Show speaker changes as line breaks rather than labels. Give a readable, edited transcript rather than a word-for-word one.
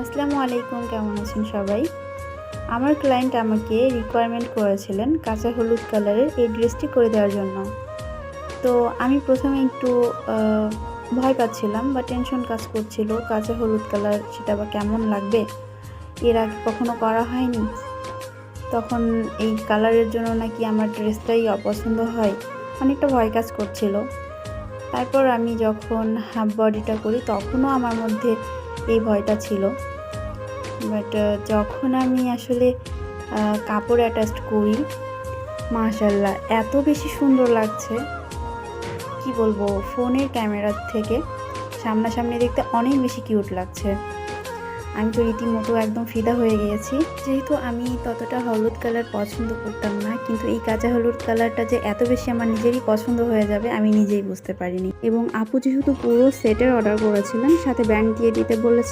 আসসালামু আলাইকুম, কেমন আছেন সবাই? আমার ক্লায়েন্ট আমাকে রিকোয়ারমেন্ট করেছিলেন কাঁচা হলুদ কালারের এই ড্রেসটি করে দেওয়ার জন্য। তো আমি প্রথমে একটু ভয় পাচ্ছিলাম বা টেনশন কাজ করছিল। কাঁচা হলুদ কালার সেটা আবার কেমন লাগবে? এর আগে কখনো করা হয়নি। তখন এই কালারের জন্য নাকি আমার ড্রেসটাই অপছন্দ হয়, অনেকটা ভয় কাজ করছিল। তারপর আমি যখন হাফ বডিটা করি তখনও আমার মধ্যে এই ভয়টা ছিল। বাট যখন আমি আসলে কাপড় অ্যাটাচড করি, মাশাআল্লাহ এত বেশি সুন্দর লাগছে, কি বলবো, ফোনের ক্যামেরার থেকে সামনাসামনি দেখতে অনেক বেশি কিউট লাগছে। আমি তো রীতিমতো একদম ফিদা হয়ে গিয়েছি। যেহেতু আমি ততটা হলুদ কালার পছন্দ করতাম না, কিন্তু এই কাঁচা হলুদ কালারটা যে এত বেশি আমার নিজেরই পছন্দ হয়ে যাবে আমি নিজেই বুঝতে পারিনি। এবং আপু যেহেতু পুরো সেটের অর্ডার করেছিলেন, সাথে ব্যান্ড দিয়ে দিতে বলেছে।